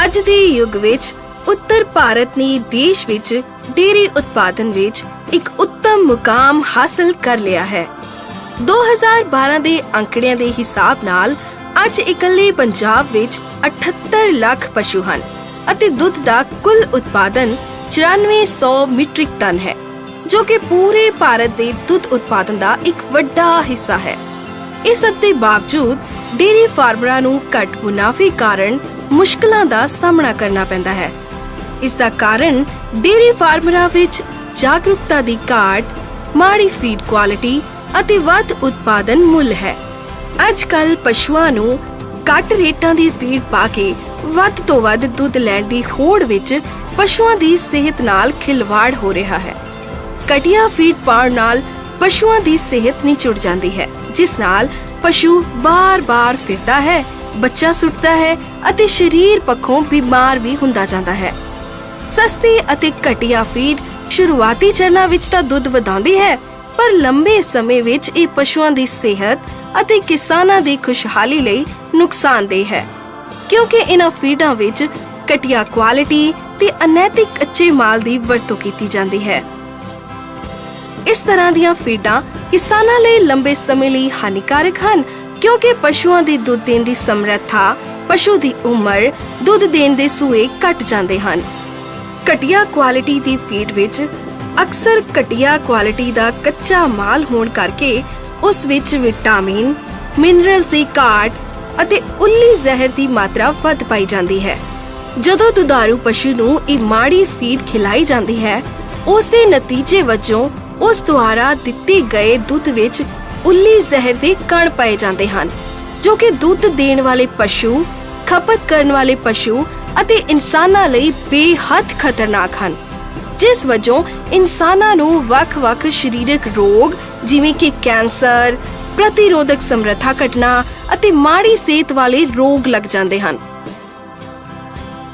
ਅੱਜ ਦੇ ਯੁੱਗ ਵਿੱਚ ਉੱਤਰ ਭਾਰਤ ਨੇ ਦੇਸ਼ ਵਿੱਚ ਡੇਅਰੀ ਉਤਪਾਦਨ ਵਿੱਚ ਇੱਕ ਉੱਤਮ ਮੁਕਾਮ ਹਾਸਲ ਕਰ ਲਿਆ ਹੈ। 2012 ਦੇ ਅੰਕੜਿਆਂ ਦੇ ਹਿਸਾਬ ਨਾਲ ਅੱਜ ਇਕੱਲੇ ਪੰਜਾਬ ਵਿੱਚ 78 ਲੱਖ ਪਸ਼ੂ ਹਨ ਅਤੇ ਦੁੱਧ ਦਾ ਕੁੱਲ ਉਤਪਾਦਨ 9400 ਮੀਟ੍ਰਿਕ ਟਨ ਹੈ, ਜੋ ਕਿ ਪੂਰੇ ਭਾਰਤ ਦੇ ਦੁੱਧ ਉਤਪਾਦਨ ਦਾ ਇੱਕ ਵੱਡਾ ਹਿੱਸਾ ਹੈ। ਇਸ ਦੇ ਬਾਵਜੂਦ ਡੇਅਰੀ ਫਾਰਮਰਾਂ ਨੂੰ ਘੱਟ ਮੁਨਾਫੇ ਕਾਰਨ ਮੁਸ਼ਕਲਾਂ ਦਾ ਸਾਹਮਣਾ ਕਰਨਾ ਪੈਂਦਾ ਹੈ। ਇਸ ਦਾ ਕਾਰਨ ਡੇਅਰੀ ਫਾਰਮਰਾਂ ਵਿੱਚ ਜਾਗਰੂਕਤਾ ਦੀ ਘਾਟ, ਮਾੜੀ ਫੀਡ ਕੁਆਲਿਟੀ ਅਤੇ ਵੱਧ ਉਤਪਾਦਨ ਮੁੱਲ ਹੈ। ਅੱਜ-ਕੱਲ ਪਸ਼ੂਆਂ ਨੂੰ ਘੱਟ ਰੇਟਾਂ ਦੀ ਫੀਡ ਪਾ ਕੇ ਵੱਧ ਤੋਂ ਵੱਧ ਦੁੱਧ ਲੈਣ ਦੀ ਹੋੜ ਵਿੱਚ ਪਸ਼ੂਆਂ ਦੀ ਸਿਹਤ ਨਾਲ ਖਿਲਵਾੜ ਹੋ ਰਿਹਾ ਹੈ। ਘਟੀਆ ਫੀਡ ਪਾਉਣ ਨਾਲ ਪਸ਼ੂਆਂ ਦੀ ਸਿਹਤ ਨਿਚੁੜ ਜਾਂਦੀ ਹੈ, ਜਿਸ ਨਾਲ ਪਸ਼ੂ ਬਾਰ-ਬਾਰ ਫਿਰਦਾ ਹੈ, ਬੱਚਾ ਸੁੱਟਦਾ ਹੈ ਅਤੇ ਸਰੀਰ ਪੱਖੋਂ ਬਿਮਾਰ ਵੀ ਹੁੰਦਾ ਜਾਂਦਾ ਹੈ। ਸਸਤੀ ਅਤੇ ਘਟੀਆ ਫੀਡ ਸ਼ੁਰੂਆਤੀ ਚਰਨਾਂ ਵਿੱਚ ਤਾਂ ਦੁੱਧ ਵਧਾਉਂਦੀ ਹੈ, ਪਰ ਲੰਬੇ ਸਮੇਂ ਵਿੱਚ ਇਹ ਪਸ਼ੂਆਂ ਦੀ ਸਿਹਤ ਅਤੇ ਕਿਸਾਨਾਂ ਦੀ ਖੁਸ਼ਹਾਲੀ ਲਈ ਨੁਕਸਾਨਦੇਹ ਹੈ, ਕਿਉਂਕਿ ਇਹਨਾਂ ਫੀਡਾਂ ਵਿੱਚ ਘਟੀਆ ਕੁਆਲਿਟੀ ਤੇ ਅਨੈਤਿਕ ਕੱਚੇ ਮਾਲ ਦੀ ਵਰਤੋਂ ਕੀਤੀ ਜਾਂਦੀ ਹੈ। ਇਸ ਤਰ੍ਹਾਂ ਦੀਆਂ ਫੀਡਾਂ ਕਿਸਾਨਾਂ ਲਈ ਲੰਬੇ ਸਮੇਂ ਲਈ ਹਾਨੀਕਾਰਕ ਹਨ, ਕਿਉਂਕਿ ਪਸ਼ੂਆਂ ਦੀ ਦੁੱਧ ਦੇਣ ਦੀ ਸਮਰੱਥਾ, ਪਸ਼ੂ ਦੀ ਉਮਰ, ਦੁੱਧ ਦੇਣ ਦੇ ਸੂਏ ਘਟ ਜਾਂਦੇ ਹਨ। ਘਟੀਆ ਕੁਆਲਿਟੀ ਦੀ ਫੀਡ ਵਿੱਚ ਅਕਸਰ ਘਟੀਆ ਕੁਆਲਿਟੀ ਦਾ ਕੱਚਾ ਮਾਲ ਹੋਣ ਕਰਕੇ ਉਸ ਵਿੱਚ ਵਿਟਾਮਿਨ, ਮਿਨਰਲਸ ਦੀ ਘਾਟ ਅਤੇ ਉੱਲੀ ਜ਼ਹਿਰ ਦੀ ਮਾਤਰਾ ਵੱਧ ਪਾਈ ਜਾਂਦੀ ਹੈ। ਜਦੋਂ ਦੁਧਾਰੂ ਪਸ਼ੂ ਨੂੰ ਇਹ ਮਾੜੀ ਫੀਡ ਖਿਲਾਈ ਜਾਂਦੀ ਹੈ, ਉਸ ਦੇ ਨਤੀਜੇ ਵਜੋਂ ਉਸ ਦੁਆਰਾ ਦਿੱਤੇ ਗਏ ਦੁੱਧ ਵਿੱਚ ਉੱਲੀ ਜ਼ਹਿਰ ਦੇ ਕਣ ਪਾਏ ਜਾਂਦੇ ਹਨ, ਜੋ ਕਿ ਦੁੱਧ ਦੇਣ ਵਾਲੇ ਪਸ਼ੂ, ਖਪਤ ਕਰਨ ਵਾਲੇ ਪਸ਼ੂ ਅਤੇ ਇਨਸਾਨਾਂ ਲਈ ਬੇਹੱਦ ਖਤਰਨਾਕ ਹਨ, ਜਿਸ ਵਜੋਂ ਇਨਸਾਨਾਂ ਨੂੰ ਵੱਖ-ਵੱਖ ਸਰੀਰਕ ਰੋਗ ਜਿਵੇਂ ਕਿ ਕੈਂਸਰ, ਪ੍ਰਤੀਰੋਧਕ ਸਮਰੱਥਾ ਘਟਣਾ ਅਤੇ ਮਾੜੀ ਸਿਹਤ ਵਾਲੇ ਰੋਗ ਲੱਗ ਜਾਂਦੇ ਹਨ।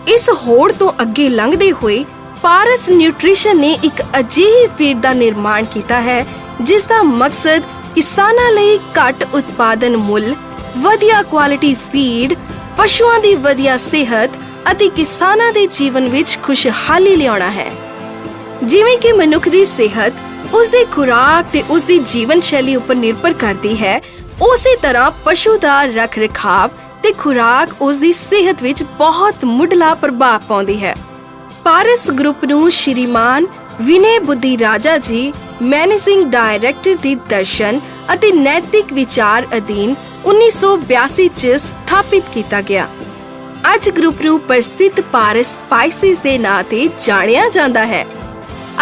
ਇਸ ਹੋੜ ਤੋਂ ਅੱਗੇ ਲੰਘਦੇ ਹੋਏ ਪਾਰਸ ਨਿਊਟ੍ਰੀਸ਼ਨ ਨੇ ਇੱਕ ਅਜਿਹੀ ਫੀਡ ਦਾ ਨਿਰਮਾਣ ਕੀਤਾ ਹੈ, ਜਿਸ ਦਾ ਮਕਸਦ ਕਿਸਾਨਾਂ ਲਈ ਘੱਟ ਉਤਪਾਦਨ ਮੁੱਲ, ਵਧੀਆ ਕੁਆਲਿਟੀ ਫੀਡ, ਪਸ਼ੂਆਂ ਦੀ ਵਧੀਆ ਸਿਹਤ ਅਤੇ ਕਿਸਾਨਾਂ ਦੇ ਜੀਵਨ ਵਿੱਚ ਖੁਸ਼ਹਾਲੀ ਲਿਆਉਣਾ ਹੈ। ਜਿਵੇਂ ਕਿ ਮਨੁੱਖ ਦੀ ਸਿਹਤ ਉਸ ਦੀ ਖੁਰਾਕ ਤੇ ਉਸ ਦੀ ਜੀਵਨ ਸ਼ੈਲੀ ਉੱਪਰ ਨਿਰਭਰ ਕਰਦੀ ਹੈ, ਉਸੇ ਤਰ੍ਹਾਂ ਪਸ਼ੂ ਦਾ ਰੱਖ-ਰਖਾਵ ਤੇ ਖੁਰਾਕ ਉਸ ਦੀ ਸਿਹਤ ਵਿੱਚ ਬਹੁਤ ਮੁੱਢਲਾ ਪ੍ਰਭਾਵ ਪਾਉਂਦੀ ਹੈ। ਪਾਰਸ ਗਰੁੱਪ ਨੂੰ ਸ਼੍ਰੀਮਾਨ ਵਿਨੇ ਬੁੱਧੀ ਰਾਜਾ ਜੀ, ਮੈਨੇਜਿੰਗ ਡਾਇਰੈਕਟਰ ਦੀ ਦਰਸ਼ਨ ਅਤੇ ਨੈਤਿਕ ਵਿਚਾਰ ਅਧੀਨ 1982 ਚ ਸਥਾਪਿਤ ਕੀਤਾ ਗਿਆ। ਅੱਜ ਗਰੁੱਪ ਨੂੰ ਪ੍ਰਸਿੱਧ ਪਾਰਸ ਸਪਾਈਸਿਸ ਦੇ ਨਾਂ ਤੇ ਜਾਣਿਆ ਜਾਂਦਾ ਹੈ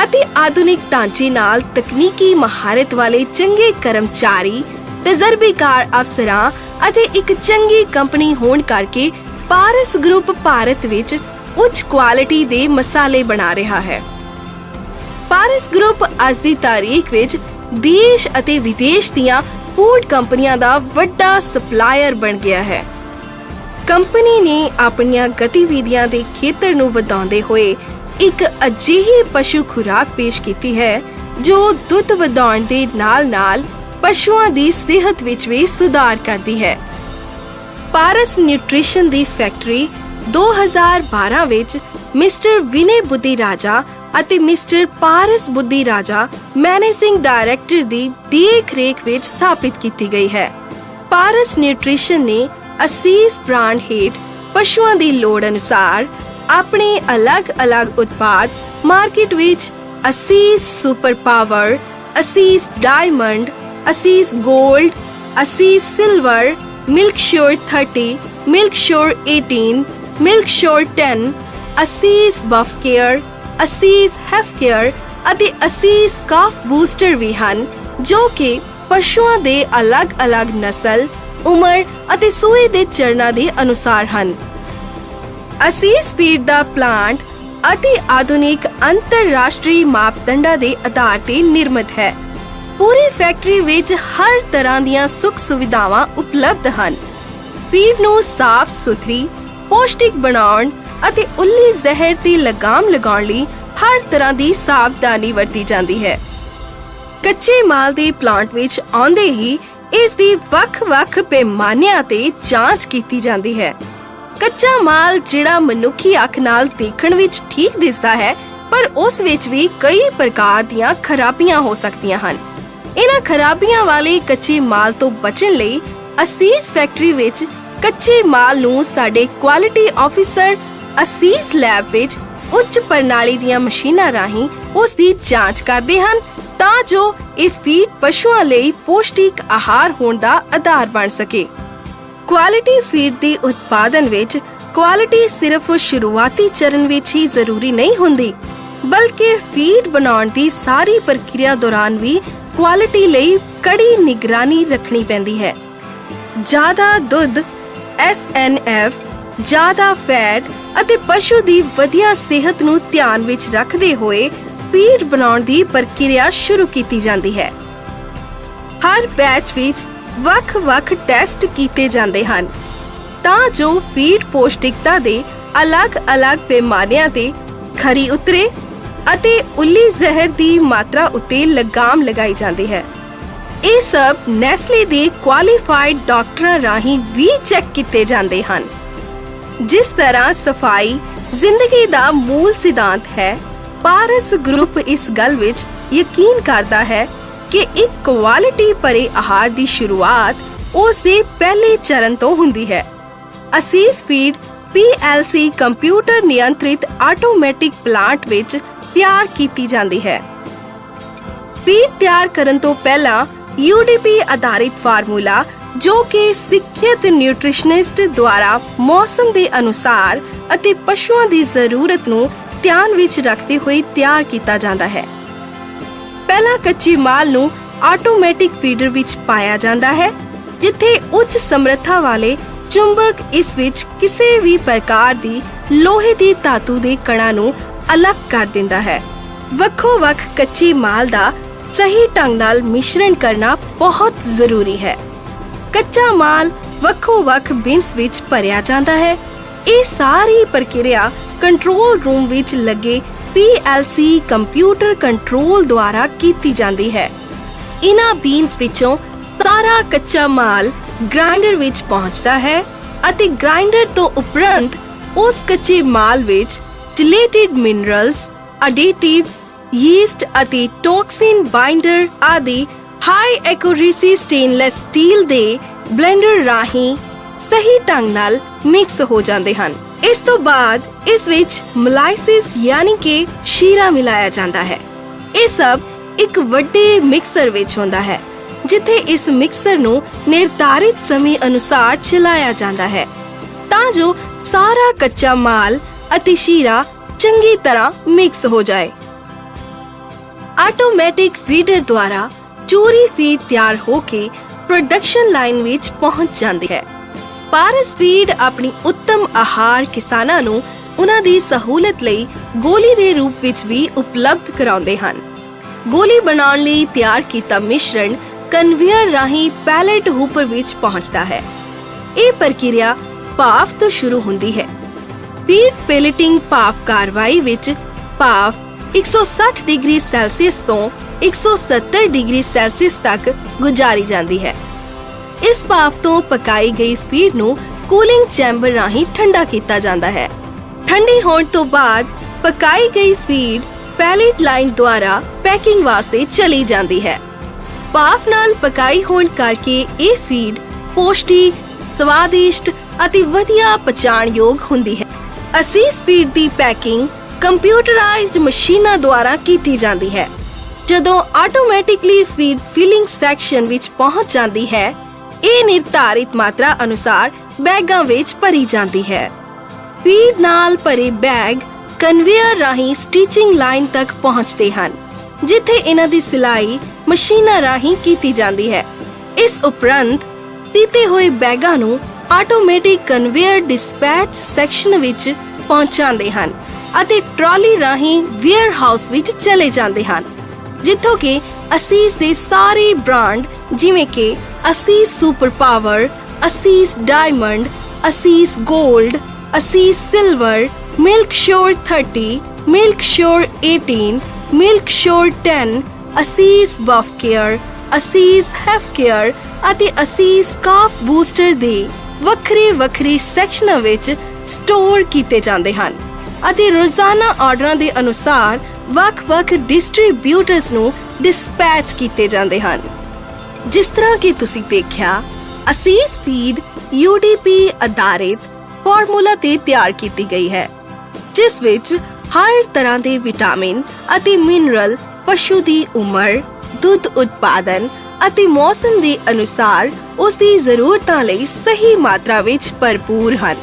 ਅਤੇ ਆਧੁਨਿਕ ਢਾਂਚੇ ਨਾਲ ਤਕਨੀਕੀ ਮਹਾਰਤ ਵਾਲੇ ਚੰਗੇ ਕਰਮਚਾਰੀ, ਤਜਰਬੇਕਾਰ ਅਫਸਰਾਂ ਅਤੇ ਇੱਕ ਚੰਗੀ ਕੰਪਨੀ ਹੋਣ ਕਰਕੇ ਪਾਰਸ ਗਰੁੱਪ ਭਾਰਤ ਵਿੱਚ ਉੱਚ ਕੁਆਲਿਟੀ ਦੇ ਮਸਾਲੇ ਬਣਾ ਰਿਹਾ ਹੈ। ਪਾਰਸ ਗਰੁੱਪ ਅੱਜ ਦੀ ਤਾਰੀਖ ਵਿੱਚ ਦੇਸ਼ ਅਤੇ ਵਿਦੇਸ਼ ਦੀਆਂ ਫੂਡ ਕੰਪਨੀਆਂ ਦਾ ਵੱਡਾ ਸਪਲਾਇਰ ਬਣ ਗਿਆ ਹੈ। ਕੰਪਨੀ ਨੇ ਆਪਣੀਆਂ ਗਤੀਵਿਧੀਆਂ ਦੇ ਖੇਤਰ ਨੂੰ ਵਧਾਉਂਦੇ ਹੋਏ ਇੱਕ ਅਜਿਹੀ ਪਸ਼ੂ ਖੁਰਾਕ ਪੇਸ਼ ਕੀਤੀ ਹੈ, ਜੋ ਦੁੱਧ ਵਧਾਉਣ ਦੇ ਨਾਲ-ਨਾਲ ਪਸ਼ੂਆਂ ਦੀ ਸਿਹਤ ਵਿੱਚ ਵੀ ਸੁਧਾਰ ਕਰਦੀ ਹੈ। ਪਾਰਸ ਨਿਊਟ੍ਰੀਸ਼ਨ ਦੀ ਫੈਕਟਰੀ 2012 ਵਿੱਚ ਮਿਸਟਰ ਵਿਨੇ ਬੁੱਧੀ ਰਾਜਾ ਅਤੇ ਮਿਸਟਰ ਪਾਰਸ ਬੁੱਧੀ ਰਾਜਾ, ਮੈਨੇਜਿੰਗ ਡਾਇਰੈਕਟਰ ਦੀ ਦੇਖ-ਰੇਖ ਵਿੱਚ ਸਥਾਪਿਤ ਕੀਤੀ ਗਈ ਹੈ। ਪਾਰਸ ਨਿਊਟ੍ਰੀਸ਼ਨ ਨੇ ਅਸੀਸ ਬ੍ਰਾਂਡ ਹੇਠ ਪਸ਼ੂਆਂ ਦੀ ਲੋੜ ਅਨੁਸਾਰ ਆਪਣੇ ਅਲੱਗ-ਅਲੱਗ ਉਤਪਾਦ ਮਾਰਕੀਟ ਵਿੱਚ ਅਸੀਸ ਸੁਪਰ ਪਾਵਰ, ਅਸੀਸ ਡਾਇਮੰਡ, ਅਸੀਸ ਗੋਲਡ, ਅਸੀਸ ਸਿਲਵਰ, ਮਿਲਕ ਸ਼ੋਰ 30, ਮਿਲਕ ਸ਼ੋਰ 18, ਮਿਲਕ ਸ਼ੋਰ 10, ਅਸੀਸ ਬਫ ਕੇਅਰ, ਅਸੀਸ ਹੈਫ ਕੇਅਰ ਅਤੇ ਅਸੀਸ ਕਾਫ ਬੂਸਟਰ ਵੀ ਹਨ, ਜੋ ਕਿ ਪਸ਼ੂਆਂ ਦੇ ਅਲੱਗ-ਅਲੱਗ ਨਸਲ, ਉਮਰ ਅਤੇ ਸੂਏ ਦੇ ਚਰਨਾਂ ਦੇ ਅਨੁਸਾਰ ਹਨ। ਅਸੀਸ ਫੀਡ ਦਾ ਪਲਾਂਟ ਅਤੇ ਆਧੁਨਿਕ ਅੰਤਰਰਾਸ਼ਟਰੀ ਮਾਪਦੰਡਾਂ ਦੇ ਆਧਾਰ ਤੇ ਨਿਰਮਿਤ ਹੈ। ਪੂਰੀ ਫੈਕਟਰੀ ਵਿੱਚ ਹਰ ਤਰ੍ਹਾਂ ਦੀਆਂ ਸੁੱਖ ਸੁਵਿਧਾਵਾਂ ਉਪਲਬਧ ਹਨ। ਫੀਡ ਨੂੰ ਸਾਫ਼ ਸੁਥਰੀ, ਪੌਸ਼ਟਿਕ ਬਣਾਉਣ ਅਤੇ ਉੱਲੀ ਜ਼ਹਿਰ ਤੇ ਲਗਾਮ ਲਗਾਉਣ ਲਈ ਹਰ ਤਰ੍ਹਾਂ ਦੀ ਸਾਵਧਾਨੀ ਵਰਤੀ ਜਾਂਦੀ ਹੈ। ਕੱਚੇ ਮਾਲ ਦੇ ਪਲਾਂਟ ਵਿੱਚ ਆਉਂਦੇ ਹੀ ਇਸ ਦੀ ਵੱਖ-ਵੱਖ ਪੈਮਾਨਿਆਂ ਤੇ ਜਾਂਚ ਕੀਤੀ ਜਾਂਦੀ ਹੈ। ਕੱਚਾ ਮਾਲ ਜਿਹੜਾ ਮਨੁੱਖੀ ਅੱਖ ਨਾਲ ਦੇਖਣ ਵਿੱਚ ਠੀਕ ਦਿਸਦਾ ਹੈ, ਪਰ ਉਸ ਵਿੱਚ ਵੀ ਕਈ ਪ੍ਰਕਾਰ ਦੀਆਂ ਖਰਾਬੀਆਂ ਹੋ ਸਕਦੀਆਂ ਹਨ। ਇਹਨਾਂ ਖਰਾਬੀਆਂ ਵਾਲੇ ਕੱਚੇ ਮਾਲ ਤੋਂ ਬਚਣ ਲਈ ਅਸੀਸ ਫੈਕਟਰੀ ਵਿੱਚ ਕੱਚੇ ਮਾਲ ਨੂੰ ਸਾਡੇ ਕੁਆਲਿਟੀ ਆਫੀਸਰ ਅਸੀਸ ਲੈਬ ਵਿੱਚ ਉੱਚ ਪ੍ਰਣਾਲੀ ਦੀਆਂ ਮਸ਼ੀਨਾਂ ਰਾਹੀਂ ਉਸ ਦੀ ਜਾਂਚ ਕਰਦੇ ਹਨ, ਤਾਂ ਜੋ ਇਹ ਫੀਡ ਪਸ਼ੂਆਂ ਲਈ ਪੌਸ਼ਟਿਕ ਆਹਾਰ ਹੋਣ ਦਾ ਆਧਾਰ ਬਣ ਸਕੇ। ਕੁਆਲਿਟੀ ਫੀਡ ਦੀ ਉਤਪਾਦਨ ਵਿੱਚ ਕੁਆਲਿਟੀ ਸਿਰਫ ਸ਼ੁਰੂਆਤੀ ਚਰਨ ਵਿੱਚ ਹੀ ਜ਼ਰੂਰੀ ਨਹੀਂ ਹੁੰਦੀ, ਬਲਕਿ ਫੀਡ ਬਣਾਉਣ ਦੀ ਸਾਰੀ ਪ੍ਰਕਿਰਿਆ ਦੌਰਾਨ ਵੀ ਕੁਆਲਿਟੀ ਲਈ ਕੜੀ ਨਿਗਰਾਨੀ ਰੱਖਣੀ ਪੈਂਦੀ ਹੈ। ਜ਼ਿਆਦਾ ਦੁੱਧ, SNF, ਜ਼ਿਆਦਾ ਫੈਟ ਅਤੇ ਪਸ਼ੂ ਦੀ ਵਧੀਆ ਸਿਹਤ ਨੂੰ ਧਿਆਨ ਵਿੱਚ ਰੱਖਦੇ ਹੋਏ ਫੀਡ ਬਣਾਉਣ ਦੀ ਪ੍ਰਕਿਰਿਆ ਸ਼ੁਰੂ ਕੀਤੀ ਜਾਂਦੀ ਹੈ। ਹਰ ਬੈਚ ਵਿੱਚ ਵੱਖ-ਵੱਖ ਟੈਸਟ ਕੀਤੇ ਜਾਂਦੇ ਹਨ ਤਾਂ ਜੋ ਫੀਡ ਪੌਸ਼ਟਿਕਤਾ ਦੇ ਅਲੱਗ-ਅਲੱਗ ਪੈਮਾਨਿਆਂ ਤੇ ਖਰੀ ਉਤਰੇ ਅਤੇ ਉੱਲੀ ਜ਼ਹਿਰ ਦੀ ਮਾਤਰਾ ਉੱਤੇ ਲਗਾਮ ਲਗਾਈ ਜਾਂਦੀ ਹੈ। ਇਹ ਸਭ ਨੈਸਲੇ ਦੇ ਕੁਆਲੀਫਾਈਡ ਡਾਕਟਰਾਂ ਰਾਹੀਂ ਵੀ ਚੈੱਕ ਕੀਤੇ ਜਾਂਦੇ ਹਨ। ਜਿਸ ਤਰ੍ਹਾਂ ਸਫਾਈ ਜ਼ਿੰਦਗੀ ਦਾ ਮੂਲ ਸਿਧਾਂਤ ਹੈ, ਪਾਰਸ ਗਰੁੱਪ ਇਸ ਗੱਲ ਵਿੱਚ ਯਕੀਨ ਕਰਦਾ ਹੈ ਕਿ ਇੱਕ ਕੁਆਲਿਟੀ ਭਰੇ ਆਹਾਰ ਦੀ ਸ਼ੁਰੂਆਤ ਉਸ ਦੇ ਪਹਿਲੇ ਚਰਨ ਤੋਂ ਹੁੰਦੀ ਹੈ। ਅਸੀਸ ਫੀਡ PLC ਕੰਪਿਊਟਰ ਨਿਯੰਤਰਿਤ ਆਟੋਮੈਟਿਕ ਪਲਾਂਟ ਵਿੱਚ ਤਿਆਰ ਕੀਤੀ ਜਾਂਦੀ ਹੈ। ਫੀਡ ਤਿਆਰ ਕਰਨ ਤੋਂ ਪਹਿਲਾਂ UDP ਆਧਾਰਿਤ ਫਾਰਮੂਲਾ, ਜੋ ਕਿ ਸਿੱਖਿਅਤ ਨਿਊਟ੍ਰੀਸ਼ਨਿਸਟ ਦੁਆਰਾ ਮੌਸਮ ਦੇ ਅਨੁਸਾਰ ਅਤੇ ਪਸ਼ੂਆਂ ਦੀ ਜ਼ਰੂਰਤ ਨੂੰ ਧਿਆਨ ਵਿੱਚ ਰੱਖਦੇ ਹੋਏ ਤਿਆਰ ਕੀਤਾ ਜਾਂਦਾ ਹੈ। ਪਹਿਲਾਂ ਕੱਚੇ ਮਾਲ ਨੂੰ ਆਟੋਮੈਟਿਕ ਫੀਡਰ ਵਿੱਚ ਪਾਇਆ ਜਾਂਦਾ ਹੈ, ਜਿੱਥੇ ਉੱਚ ਸਮਰੱਥਾ ਵਾਲੇ ਚੁੰਬਕ ਇਸ ਵਿੱਚ ਕਿਸੇ ਵੀ ਪ੍ਰਕਾਰ ਦੀ ਲੋਹੇ ਦੀ ਧਾਤੂ ਦੇ ਕਣਾਂ ਨੂੰ ਅਲੱਗ ਕਰ ਦਿੰਦਾ ਹੈ। ਵੱਖੋ-ਵੱਖ ਕੱਚੇ ਮਾਲ ਦਾ ਸਹੀ ਢੰਗ ਨਾਲ ਮਿਸ਼ਰਣ ਕਰਨਾ ਬਹੁਤ ਜ਼ਰੂਰੀ ਹੈ। ਕੱਚਾ ਮਾਲ ਵੱਖੋ-ਵੱਖ ਬਿਨਸ ਵਿੱਚ ਭਰਿਆ ਜਾਂਦਾ ਹੈ। ਇਹ ਸਾਰੀ ਪ੍ਰਕਿਰਿਆ ਕੰਟਰੋਲ ਰੂਮ ਵਿੱਚ ਲੱਗੇ PLC ਕੰਪਿਊਟਰ ਕੰਟਰੋਲ ਦੁਆਰਾ ਕੀਤੀ ਜਾਂਦੀ ਹੈ। ਇਹਨਾਂ ਬੀਨਸ ਵਿੱਚੋਂ ਸਾਰਾ ਕੱਚਾ ਮਾਲ ਗ੍ਰਾਈਂਡਰ ਵਿੱਚ ਪਹੁੰਚਦਾ ਹੈ ਅਤੇ ਗ੍ਰਾਈਂਡਰ ਤੋਂ ਉਪਰੰਤ ਉਸ ਕੱਚੇ ਮਾਲ ਵਿੱਚ ਡਿਲੇਟਡ ਮਿਨਰਲਸ, ਐਡੀਟਿਵਸ, ਯੀਸਟ ਅਤੇ ਟੌਕਸਿਨ ਬਾਈਂਡਰ ਆਦਿ ਹਾਈ ਐਕੂਰੇਸੀ ਸਟੇਨਲੈਸ ਸਟੀਲ ਦੇ ਬਲੈਂਡਰ ਰਾਹੀਂ ਸਹੀ ਢੰਗ ਨਾਲ ਮਿਕਸ ਹੋ ਜਾਂਦੇ ਹਨ। ਇਸ ਤੋਂ ਬਾਅਦ ਇਸ ਵਿੱਚ ਮੋਲਾਈਸਿਸ ਯਾਨੀ ਕਿ ਸ਼ੀਰਾ ਮਿਲਾਇਆ ਜਾਂਦਾ ਹੈ। ਇਹ ਸਭ ਇੱਕ ਵੱਡੇ ਮਿਕਸਰ ਵਿੱਚ ਹੁੰਦਾ ਹੈ, ਜਿੱਥੇ ਇਸ ਮਿਕਸਰ ਨੂੰ ਨਿਰਧਾਰਿਤ ਸਮੇਂ ਅਨੁਸਾਰ ਚਲਾਇਆ ਜਾਂਦਾ ਹੈ ਤਾਂ ਜੋ ਸਾਰਾ ਕੱਚਾ ਮਾਲ ਅਤੇ ਸ਼ੀਰਾ ਚੰਗੀ ਤਰ੍ਹਾਂ ਮਿਕਸ ਹੋ ਜਾਏ। ਆਟੋਮੈਟਿਕ ਫੀਡਰ ਦੁਆਰਾ ਚੂਰੀ ਫੀਡ ਤਿਆਰ ਹੋ ਕੇ ਪ੍ਰੋਡਕਸ਼ਨ ਲਾਈਨ ਵਿੱਚ ਪਹੁੰਚ ਜਾਂਦੀ ਹੈ। ਪਾਰਸ ਫੀਡ ਆਪਣੀ ਉੱਤਮ ਆਹਾਰ ਕਿਸਾਨਾਂ ਨੂੰ ਉਹਨਾਂ ਦੀ ਸਹੂਲਤ ਲਈ ਗੋਲੀ ਦੇ ਰੂਪ ਵਿੱਚ ਵੀ ਉਪਲਬਧ ਕਰਾਉਂਦੇ ਹਨ। ਗੋਲੀ ਬਣਾਉਣ ਲਈ ਤਿਆਰ ਕੀਤਾ ਮਿਸ਼ਰਣ ਕਨਵੇਅਰ ਰਾਹੀਂ ਪੈਲੇਟ ਹੂਪਰ ਵਿੱਚ ਪਹੁੰਚਦਾ ਹੈ। ਇਹ ਪ੍ਰਕਿਰਿਆ ਭਾਫ ਤੋਂ ਸ਼ੁਰੂ ਹੁੰਦੀ ਹੈ। ਫੀਡ ਪੈਲੇਟਿੰਗ ਭਾਫ ਕਾਰਵਾਈ ਵਿੱਚ ਭਾਫ 160 ਡਿਗਰੀ ਸੈਲਸੀਅਸ ਤੋਂ 170 ਡਿਗਰੀ ਸੈਲਸੀਅਸ ਤੱਕ ਗੁਜ਼ਾਰੀ ਜਾਂਦੀ ਹੈ। ਇਸ ਭਾਫ ਤੋਂ ਪਕਾਈ ਗਈ ਫੀਡ ਨੂੰ ਕੂਲਿੰਗ ਚੈਂਬਰ ਰਾਹੀਂ ਠੰਡਾ ਕੀਤਾ ਜਾਂਦਾ ਹੈ। ਠੰਡੀ ਹੋਣ ਤੋਂ ਬਾਅਦ ਪਕਾਈ ਗਈ ਫੀਡ ਪੈਲੇਟ ਲਾਈਨ ਦੁਆਰਾ ਪੈਕਿੰਗ ਵਾਸਤੇ ਚਲੀ ਜਾਂਦੀ ਹੈ। ਭਾਫ ਨਾਲ ਪਕਾਈ ਹੋਣ ਕਰਕੇ ਇਹ ਫੀਡ ਪੌਸ਼ਟਿਕ, ਸਵਾਦਿਸ਼ਟ ਅਤੇ ਵਧੀਆ ਪਚਾਣਯੋਗ ਹੁੰਦੀ ਹੈ। ਅਸੀਸ ਫੀਡ ਦੀ ਪੈਕਿੰਗ ਕੰਪਿਊਟਰਾਈਜ਼ਡ ਮਸ਼ੀਨਾਂ ਦੁਆਰਾ ਕੀਤੀ ਜਾਂਦੀ ਹੈ। ਜਦੋਂ ਆਟੋਮੈਟਿਕਲੀ ਫੀਡ ਫਿਲਿੰਗ ਸੈਕਸ਼ਨ ਵਿੱਚ ਪਹੁੰਚ ਜਾਂਦੀ ਹੈ, ਇਹ ਨਿਰਧਾਰਿਤ ਮਾਤਰਾ ਅਨੁਸਾਰ ਬੈਗਾਂ ਵਿੱਚ ਭਰੀ ਜਾਂਦੀ ਹੈ। ਫੀਡ ਨਾਲ ਭਰੇ ਬੈਗ ਕਨਵੇਅਰ ਰਾਹੀਂ ਸਟਿਚਿੰਗ ਲਾਈਨ ਤੱਕ ਪਹੁੰਚਦੇ ਹਨ, ਜਿੱਥੇ ਇਹਨਾਂ ਦੀ ਸਿਲਾਈ ਮਸ਼ੀਨਾਂ ਰਾਹੀਂ ਕੀਤੀ ਜਾਂਦੀ ਹੈ। ਇਸ ਉਪਰੰਤ ਦਿੱਤੇ ਹੋਏ ਬੈਗਾਂ ਨੂੰ ਆਟੋਮੈਟਿਕ ਕਨਵੇਅਰ ਡਿਸਪੈਚ ਸੈਕਸ਼ਨ ਵਿੱਚ ਪਹੁੰਚਾਉਂਦੇ ਹਨ ਅਤੇ ਟਰਾਲੀ ਰਾਹੀਂ ਵੇਅਰ ਹਾਊਸ ਵਿੱਚ ਚਲੇ ਜਾਂਦੇ ਹਨ, ਜਿੱਥੋਂ ਕਿ ਅਸੀਸ ਦੇ ਸਾਰੇ ਬ੍ਰਾਂਡ ਜਿਵੇਂ ਕਿ ਅਸੀਸ ਸੁਪਰ ਪਾਵਰ, ਅਸੀਸ ਡਾਇਮੰਡ, ਅਸੀਸ ਗੋਲਡ, ਅਸੀਸ ਸਿਲਵਰ, ਮਿਲਕ ਸ਼ੋਰ 30, ਮਿਲਕ ਸ਼ੋਰ 18, ਮਿਲਕ ਸ਼ੋਰ 10, ਅਸੀਸ ਬਫ ਕੇਅਰ, ਅਸੀਸ ਹੈਫ ਕੇਅਰ ਅਤੇ ਅਸੀਸ ਕਾਫ ਬੂਸਟਰ ਦੇ ਵੱਖਰੇ-ਵੱਖਰੇ ਸੈਕਸ਼ਨਾਂ ਵਿੱਚ ਸਟੋਰ ਕੀਤੇ ਜਾਂਦੇ ਹਨ ਅਤੇ ਰੋਜ਼ਾਨਾ ਆਰਡਰਾਂ ਦੇ ਅਨੁਸਾਰ ਵੱਖ-ਵੱਖ ਡਿਸਟ੍ਰੀਬਿਊਟਰਸ ਨੂੰ ਡਿਸਪੈਚ ਕੀਤੇ ਜਾਂਦੇ ਹਨ। ਜਿਸ ਤਰ੍ਹਾਂ ਕਿ ਤੁਸੀਂ ਦੇਖਿਆ, ਅਸੀਸ ਫੀਡ UDP ਆਧਾਰਿਤ ਫਾਰਮੂਲਾ ਤੇ ਤਿਆਰ ਕੀਤੀ ਗਈ ਹੈ, ਜਿਸ ਵਿੱਚ ਹਰ ਤਰ੍ਹਾਂ ਦੇ ਵਿਟਾਮਿਨ ਅਤੇ ਮਿਨਰਲ ਪਸ਼ੂ ਦੀ ਉਮਰ, ਦੁੱਧ ਉਤਪਾਦਨ ਅਤੇ ਮੌਸਮ ਦੇ ਅਨੁਸਾਰ ਉਸ ਦੀ ਜ਼ਰੂਰਤਾਂ ਲਈ ਸਹੀ ਮਾਤਰਾ ਵਿੱਚ ਭਰਪੂਰ ਹਨ।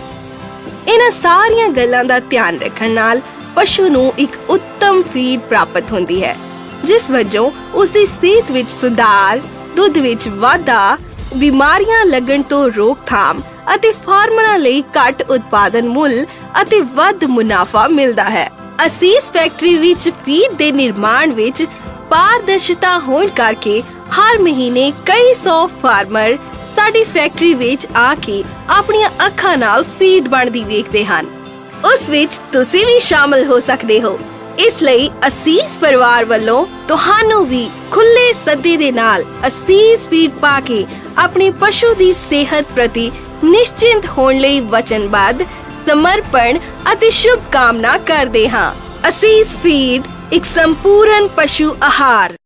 ਇਹਨਾਂ ਸਾਰੀਆਂ ਗੱਲਾਂ ਦਾ ਧਿਆਨ ਰੱਖਣ ਨਾਲ ਪਸ਼ੂ ਨੂੰ ਇੱਕ ਉੱਤਮ ਫੀਡ ਪ੍ਰਾਪਤ ਹੁੰਦੀ ਹੈ, ਜਿਸ ਵਜੋਂ ਉਸ ਦੀ ਸਿਹਤ ਵਿੱਚ ਸੁਧਾਰ, ਦੁੱਧ ਵਿੱਚ ਵਾਧਾ, ਬਿਮਾਰੀਆਂ ਲੱਗਣ ਤੋਂ ਰੋਕਥਾਮ ਅਤੇ ਫਾਰਮਰਾਂ ਲਈ ਘੱਟ ਉਤਪਾਦਨ ਮੁੱਲ ਅਤੇ ਵੱਧ ਮੁਨਾਫਾ ਮਿਲਦਾ ਹੈ। ਅਸੀਸ ਫੈਕਟਰੀ ਵਿੱਚ ਫੀਡ ਦੇ ਨਿਰਮਾਣ ਵਿੱਚ ਪਾਰਦਰਸ਼ਤਾ ਹੋਣ ਕਰਕੇ ਹਰ ਮਹੀਨੇ ਕਈ ਸੌ ਫਾਰਮਰ ਸਾਡੀ ਫੈਕਟਰੀ ਵਿੱਚ ਆ ਕੇ ਆਪਣੀਆਂ ਅੱਖਾਂ ਨਾਲ ਫੀਡ ਬਣਦੀ ਵੇਖਦੇ ਹਨ। ਉਸ ਵਿੱਚ ਤੁਸੀਂ ਵੀ ਸ਼ਾਮਲ ਹੋ ਸਕਦੇ ਹੋ। ਇਸ ਲਈ ਅਸੀਸ ਪਰਿਵਾਰ ਵੱਲੋਂ ਤੁਹਾਨੂੰ ਵੀ ਖੁੱਲੇ ਸੱਦੇ ਦੇ ਨਾਲ ਅਸੀਸ ਫੀਡ ਪਾ ਕੇ ਆਪਣੇ ਪਸ਼ੂ ਦੀ ਸਿਹਤ ਪ੍ਰਤੀ ਨਿਸ਼ਚਿੰਤ ਹੋਣ ਲਈ ਵਚਨਬੱਧ, ਸਮਰਪਣ ਅਤੇ ਸ਼ੁਭ ਕਾਮਨਾ ਕਰਦੇ ਹਾਂ। ਅਸੀਸ ਫੀਡ ਇੱਕ ਸੰਪੂਰਨ ਪਸ਼ੂ ਆਹਾਰ।